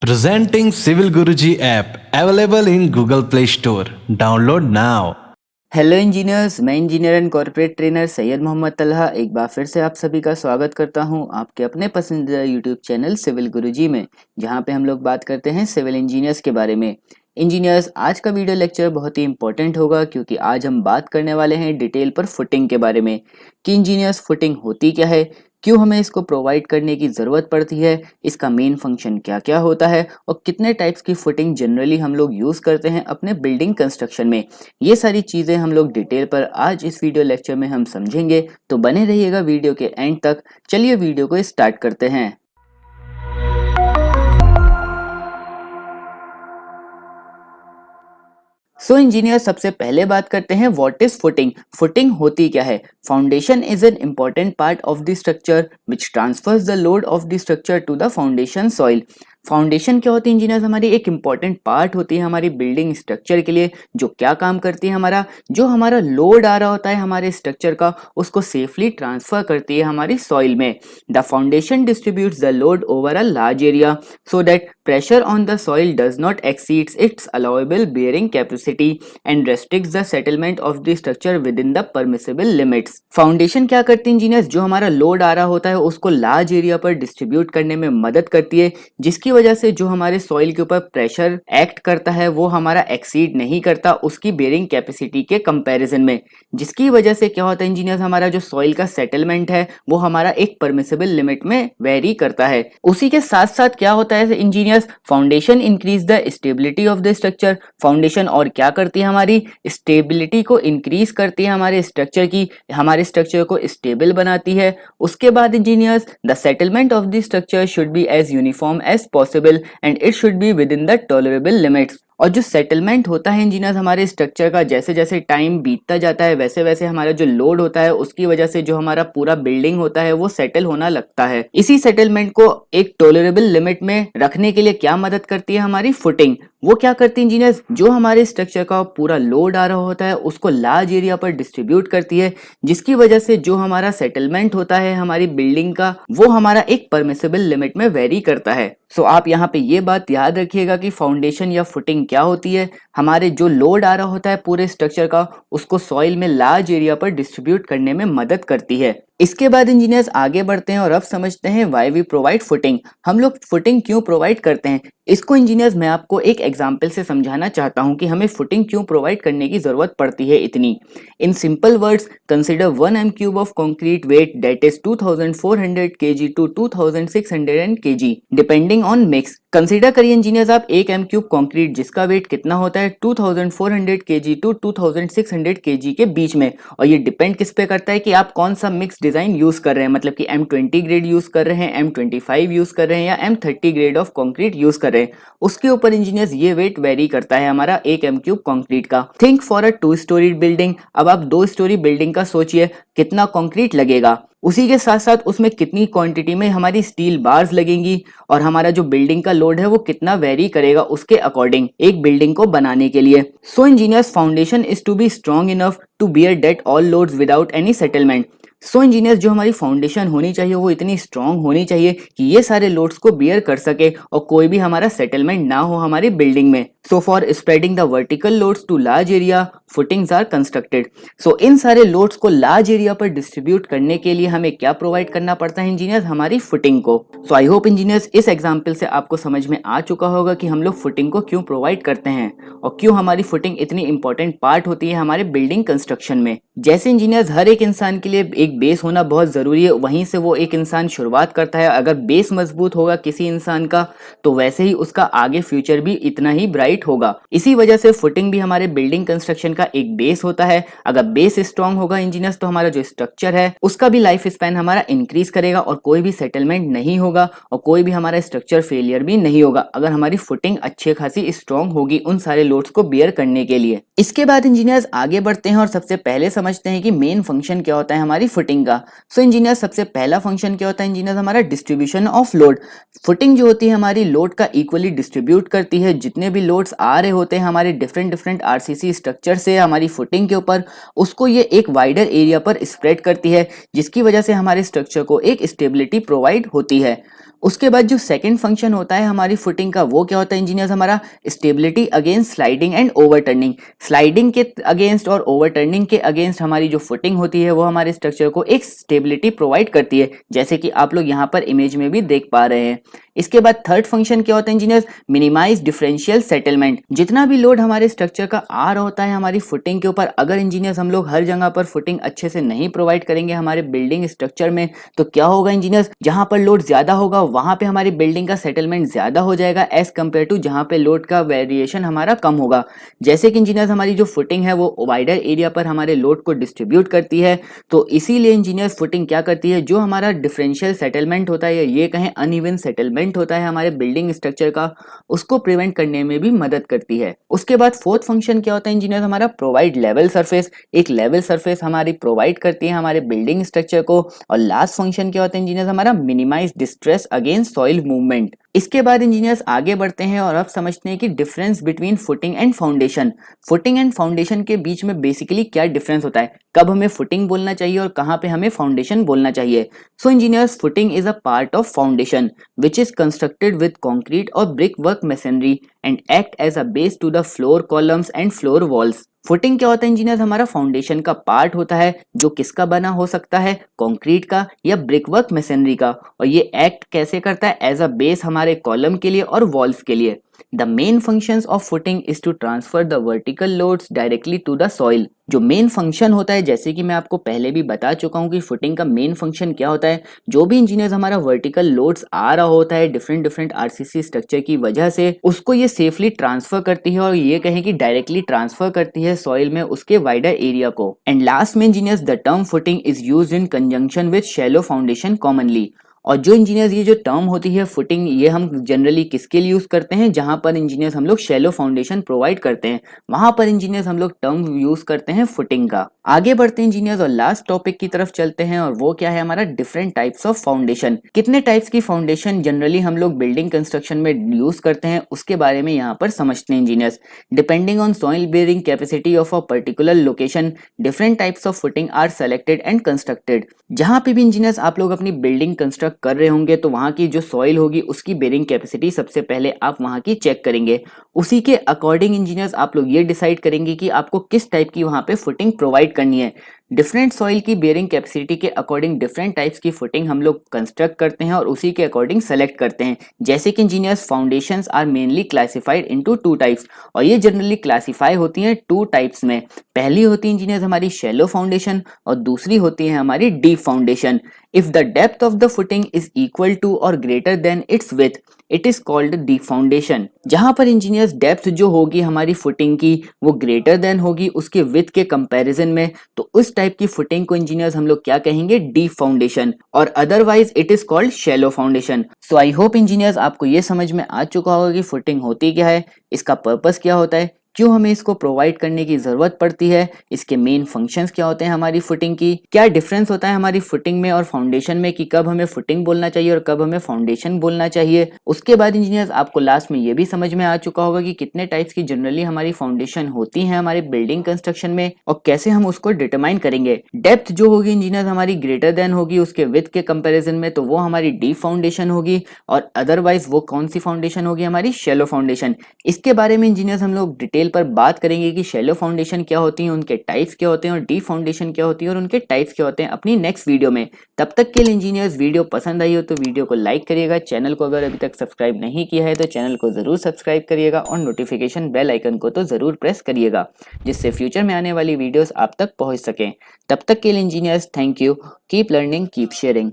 Presenting Civil Guruji app available in Google Play Store. Download now. Hello engineers, मैं engineer and corporate trainer Syed Mohammad Talha एक बार फिर से आप सभी का स्वागत करता हूं आपके अपने पसंदीदा यूट्यूब चैनल सिविल गुरुजी में, जहां पे हम लोग बात करते हैं सिविल इंजीनियर्स के बारे में। इंजीनियर्स, आज का वीडियो लेक्चर बहुत ही इंपॉर्टेंट होगा क्योंकि आज हम बात करने वाले हैं डिटेल पर फुटिंग के बारे में कि इंजीनियर्स फुटिंग होती क्या है, क्यों हमें इसको प्रोवाइड करने की ज़रूरत पड़ती है, इसका मेन फंक्शन क्या क्या होता है और कितने टाइप्स की फुटिंग जनरली हम लोग यूज़ करते हैं अपने बिल्डिंग कंस्ट्रक्शन में। ये सारी चीज़ें हम लोग डिटेल पर आज इस वीडियो लेक्चर में हम समझेंगे, तो बने रहिएगा वीडियो के एंड तक। चलिए वीडियो को स्टार्ट करते हैं। सो इंजीनियर, सबसे पहले बात करते हैं व्हाट इज फुटिंग। फुटिंग होती क्या है? Foundation is an important part of the structure which transfers the load of the structure to the foundation soil. Foundation क्या होती है इंजीनियर्स? हमारी एक इंपॉर्टेंट पार्ट होती है हमारी बिल्डिंग स्ट्रक्चर के लिए, जो क्या काम करती है, हमारा जो हमारा लोड आ रहा होता है हमारे स्ट्रक्चर का, उसको सेफली ट्रांसफर करती है हमारी सॉइल में। The foundation distributes the load over a large area so that pressure on the soil does not exceeds its allowable bearing capacity and restricts the settlement of the structure within the permissible limits। Foundation क्या करती है engineers? जो हमारा load आ रहा होता है उसको large area पर डिस्ट्रीब्यूट करने में मदद करती है, जिसकी वजह से जो हमारे सॉइल के ऊपर प्रेशर एक्ट करता है वो हमारा एक्सीड नहीं करता उसकी बेयरिंग कैपेसिटी के कंपैरिजन में, जिसकी वजह से क्या होता है इंजीनियर्स, हमारा जो सॉइल का सेटलमेंट है वो हमारा एक परमिसिबल लिमिट में वेरी करता है। उसी के साथ साथ क्या होता है engineers, foundation increase the stability of the structure. Foundation और क्या करती है? हमारी स्टेबिलिटी को इंक्रीज करती है हमारे स्ट्रक्चर की, हमारे स्ट्रक्चर को स्टेबल बनाती है। उसके बाद engineers, the settlement of the structure should be as uniform as possible and it should be within the tolerable limits. और जो सेटलमेंट होता है इंजीनियर्स हमारे स्ट्रक्चर का, जैसे जैसे टाइम बीतता जाता है वैसे वैसे हमारा जो लोड होता है उसकी वजह से जो हमारा पूरा बिल्डिंग होता है वो सेटल होना लगता है। इसी सेटलमेंट को एक टॉलरेबल लिमिट में रखने के लिए क्या मदद करती है? हमारी फुटिंग। वो क्या करती है इंजीनियर्स? जो हमारे स्ट्रक्चर का पूरा लोड आ रहा होता है उसको लार्ज एरिया पर डिस्ट्रीब्यूट करती है, जिसकी वजह से जो हमारा सेटलमेंट होता है हमारी बिल्डिंग का वो हमारा एक परमिसिबल लिमिट में वेरी करता है। सो आप यहाँ पे ये बात याद रखिएगा कि फाउंडेशन या फुटिंग क्या होती है? हमारे जो लोड आ रहा होता है पूरे स्ट्रक्चर का उसको सॉइल में लार्ज एरिया पर डिस्ट्रीब्यूट करने में मदद करती है। इसके बाद इंजीनियर्स आगे बढ़ते हैं और अब समझते हैं व्हाई वी प्रोवाइड फुटिंग। हम लोग फुटिंग क्यों प्रोवाइड करते हैं? इसको इंजीनियर्स मैं आपको एक एग्जांपल से समझाना चाहता हूं कि हमें फुटिंग क्यों प्रोवाइड करने की जरूरत पड़ती है इतनी। In simple words, consider 1 m cube of concrete weight that is 2400 kg to 2600 kg depending on mix. Consider करिए इंजीनियर्स आप 1 m क्यूब कंक्रीट जिसका वेट कितना होता है 2400 kg टू 2600 kg के बीच में, और ये डिपेंड किस पे करता है कि आप कौन सा मिक्स डिजाइन यूज कर रहे हैं, मतलब कि M20 ग्रेड यूज कर रहे हैं, M25 यूज कर रहे हैं या M30 grade of concrete use कर रहे हैं, उसके ऊपर इंजीनियर्स ये वेट वेरी करता है हमारा 1 m क्यूब कंक्रीट का। Think for a 2 story building. अब आप 2 स्टोरी बिल्डिंग का सोचिए कितना कंक्रीट लगेगा, उसी के साथ साथ उसमें कितनी क्वांटिटी में हमारी स्टील बार्स लगेंगी और हमारा जो बिल्डिंग का लोड है वो कितना वेरी करेगा उसके अकॉर्डिंग एक बिल्डिंग को बनाने के लिए। So engineers, foundation is to be strong enough to bear that all loads without any settlement. So engineers, जो हमारी फाउंडेशन होनी चाहिए वो इतनी स्ट्रांग होनी चाहिए कि ये सारे लोड्स को बियर कर सके और कोई भी हमारा सेटलमेंट ना हो हमारी बिल्डिंग में। So for spreading the vertical loads to large area footings are constructed. So इन सारे लोड्स को लार्ज एरिया पर डिस्ट्रीब्यूट करने के लिए हमें क्या प्रोवाइड करना पड़ता है इंजीनियर्स? हमारी फुटिंग को। सो आई होप इंजीनियर्स इस एग्जाम्पल से आपको समझ में आ चुका होगा कि हम लोग फुटिंग को क्यों प्रोवाइड करते हैं और क्यों हमारी फुटिंग इतनी इंपॉर्टेंट पार्ट होती है हमारे बिल्डिंग कंस्ट्रक्शन में। जैसे इंजीनियर्स हर एक इंसान के लिए एक बेस होना बहुत जरूरी है, वहीं से वो एक इंसान शुरुआत करता है। अगर बेस मजबूत होगा किसी इंसान का तो वैसे ही उसका आगे फ्यूचर भी इतना ही ब्राइट होगा। इसी वजह से फुटिंग भी हमारे बिल्डिंग कंस्ट्रक्शन का एक बेस होता है। अगर बेस स्ट्रांग होगा इंजीनियर्स तो हमारा जो स्ट्रक्चर है उसका भी लाइफ स्पैन हमारा इंक्रीज करेगा और कोई भी सेटलमेंट नहीं होगा और कोई भी हमारा स्ट्रक्चर फेलियर भी नहीं होगा अगर हमारी फुटिंग अच्छी खासी स्ट्रांग होगी उन सारे लोड्स को बियर करने के लिए। इसके बाद इंजीनियर्स आगे बढ़ते हैं और सबसे पहले समझते हैं कि मेन फंक्शन क्या होता है हमारी फुटिंग का। सो इंजीनियर, सबसे पहला फंक्शन क्या होता है इंजीनियर? हमारा डिस्ट्रीब्यूशन ऑफ लोड। फुटिंग जो होती है हमारी लोड का इक्वली डिस्ट्रीब्यूट करती है, जितने भी लोड लोड्स आ रहे होते हैं हमारे डिफरेंट डिफरेंट आरसीसी स्ट्रक्चर से हमारी फुटिंग के ऊपर, उसको ये एक वाइडर एरिया पर स्प्रेड करती है, जिसकी वजह से हमारे स्ट्रक्चर को एक स्टेबिलिटी प्रोवाइड होती है। उसके बाद जो सेकंड फंक्शन होता है हमारी फुटिंग का, वो क्या होता है इंजीनियर्स, हमारा stability against sliding and overturning. Sliding के अगेंस्ट और ओवरटर्निंग के अगेंस्ट हमारी जो फुटिंग होती है वो हमारे स्ट्रक्चर को एक स्टेबिलिटी प्रोवाइड करती है, जैसे कि आप लोग यहाँ पर इमेज में भी देख पा रहे हैं। इसके बाद थर्ड फंक्शन क्या होता है इंजीनियर्स, मिनिमाइज डिफरेंशियल सेटलमेंट। जितना भी लोड हमारे स्ट्रक्चर का आ रहा होता है हमारी फुटिंग के ऊपर, अगर इंजीनियर्स हम लोग हर जगह पर फुटिंग अच्छे से नहीं प्रोवाइड करेंगे हमारे बिल्डिंग स्ट्रक्चर में, तो क्या होगा इंजीनियर्स, जहां पर लोड ज्यादा होगा वहां पे हमारी बिल्डिंग का सेटलमेंट ज्यादा हो जाएगा एज कम्पेयर टू जहां पे लोड का वेरिएशन हमारा कम होगा। जैसे कि इंजीनियर्स हमारी जो फुटिंग है वो वाइडर एरिया पर हमारे लोड को डिस्ट्रीब्यूट करती है, तो इसीलिए इंजीनियर्स फुटिंग क्या करती है, जो हमारा डिफरेंशियल सेटलमेंट होता है, ये कहें अनइवन सेटलमेंट होता है हमारे बिल्डिंग स्ट्रक्चर का, उसको प्रिवेंट करने में भी मदद करती है। उसके बाद फोर्थ फंक्शन क्या होता है इंजीनियर, हमारा प्रोवाइड लेवल सरफेस। एक लेवल सरफेस हमारी प्रोवाइड करती है हमारे बिल्डिंग स्ट्रक्चर को। और लास्ट फंक्शन क्या होता है इंजीनियर, हमारा minimise distress against soil movement. इसके बाद इंजीनियर्स आगे बढ़ते हैं और अब समझते हैं कि difference between footing and foundation. Footing and foundation के बीच में बेसिकली क्या डिफरेंस होता है, कब हमें फुटिंग बोलना चाहिए और कहाँ पे हमें फाउंडेशन बोलना चाहिए। So engineers, footing is a part of foundation which is constructed with concrete or brickwork masonry and act as a base to the floor columns and floor walls। Footing क्या होता है इंजीनियर, हमारा foundation का part होता है जो किसका बना हो सकता है, कंक्रीट का या ब्रिकवर्क मशीनरी का, और ये एक्ट कैसे करता है, एज अ बेस हमारे कॉलम के लिए और वॉल्स के लिए। The main functions of footing is to transfer the vertical loads directly to the soil. जो मेन फंक्शन होता है, जैसे कि मैं आपको पहले भी बता चुका हूं कि फुटिंग का मेन फंक्शन क्या होता है, जो भी इंजीनियर्स हमारा वर्टिकल लोड्स आ रहा होता है डिफरेंट डिफरेंट आरसीसी स्ट्रक्चर की वजह से, उसको ये सेफली ट्रांसफर करती है, और ये कहें कि डायरेक्टली ट्रांसफर करती है सॉइल में उसके वाइडर एरिया को। एंड लास्ट में engineers, the term footing is used in conjunction with shallow foundation commonly. और जो इंजीनियर्स ये जो टर्म होती है फुटिंग, ये हम जनरली किसके लिए यूज करते हैं, जहां पर इंजीनियर्स हम लोग शैलो फाउंडेशन प्रोवाइड करते हैं, वहां पर इंजीनियर्स हम लोग टर्म यूज करते हैं फुटिंग का। आगे बढ़ते हैं इंजीनियर्स और लास्ट टॉपिक की तरफ चलते हैं, और वो क्या है हमारा डिफरेंट टाइप्स ऑफ फाउंडेशन। कितने टाइप्स की फाउंडेशन जनरली हम लोग बिल्डिंग कंस्ट्रक्शन में यूज करते हैं, उसके बारे में यहाँ पर समझते हैं engineers. Depending on soil bearing capacity of a particular location, different types of footing are selected and constructed. जहां पे भी इंजीनियर्स आप लोग अपनी बिल्डिंग कंस्ट्रक्ट कर रहे होंगे, तो वहां की जो सॉइल होगी उसकी बेयरिंग कैपेसिटी सबसे पहले आप वहां की चेक करेंगे। उसी के अकॉर्डिंग इंजीनियर्स आप लोग ये डिसाइड करेंगे कि आपको किस टाइप की वहां पे फुटिंग प्रोवाइड करनी है। डिफरेंट सॉइल की बेयरिंग कैपेसिटी के अकॉर्डिंग डिफरेंट टाइप्स की फुटिंग हम लोग कंस्ट्रक्ट करते हैं और उसी के अकॉर्डिंग सेलेक्ट करते हैं। जैसे कि engineers, foundations are mainly classified into two types, और ये जनरली क्लासिफाई होती हैं टू टाइप्स में। पहली होती है इंजीनियर्स हमारी शैलो फाउंडेशन, और दूसरी होती है हमारी deep foundation. If the depth of the footing is equal to और greater than its width, it is called deep foundation. जहां पर इंजीनियर्स डेप्थ जो होगी हमारी फुटिंग की वो ग्रेटर देन होगी उसके विड्थ के कंपैरिजन में, तो उस टाइप की फुटिंग को इंजीनियर्स हम लोग क्या कहेंगे, डीप फाउंडेशन, और otherwise it is called shallow foundation. So I hope engineers आपको ये समझ में आ चुका होगा कि फुटिंग होती क्या है, इसका पर्पस क्या होता है, क्यों हमें इसको प्रोवाइड करने की जरूरत पड़ती है, इसके मेन फंक्शंस क्या होते हैं हमारी फुटिंग की, क्या डिफरेंस होता है हमारी फुटिंग में और फाउंडेशन में, कि कब हमें फुटिंग बोलना चाहिए और कब हमें फाउंडेशन बोलना चाहिए। उसके बाद इंजीनियर्स आपको लास्ट में ये भी समझ में आ चुका होगा कि कितने टाइप्स की जनरली हमारी फाउंडेशन होती है हमारे बिल्डिंग कंस्ट्रक्शन में, और कैसे हम उसको डिटरमाइन करेंगे। डेप्थ जो होगी इंजीनियर्स हमारी ग्रेटर देन होगी उसके विड्थ के कंपेरिजन में, तो वो हमारी डीप फाउंडेशन होगी, और अदरवाइज वो कौन सी फाउंडेशन होगी, हमारी शैलो फाउंडेशन। इसके बारे में इंजीनियर्स हम लोग डिटेल पर बात करेंगे कि शैलो फाउंडेशन क्या होती है, उनके टाइप्स क्या होते हैं, और डीप फाउंडेशन क्या होती है और उनके टाइप्स क्या होते हैं, अपनी नेक्स्ट वीडियो में। तब तक के लिए इंजीनियर्स, वीडियो पसंद आई हो तो वीडियो को लाइक करिएगा, चैनल को अगर अभी तक सब्सक्राइब नहीं किया है तो चैनल को जरूर सब्सक्राइब करिएगा, और नोटिफिकेशन बेल आइकन को तो जरूर प्रेस करिएगा, जिससे फ्यूचर में आने वाली वीडियोस आप तक पहुंच सकें। तब तक के लिए engineers, thank you, keep learning, keep sharing.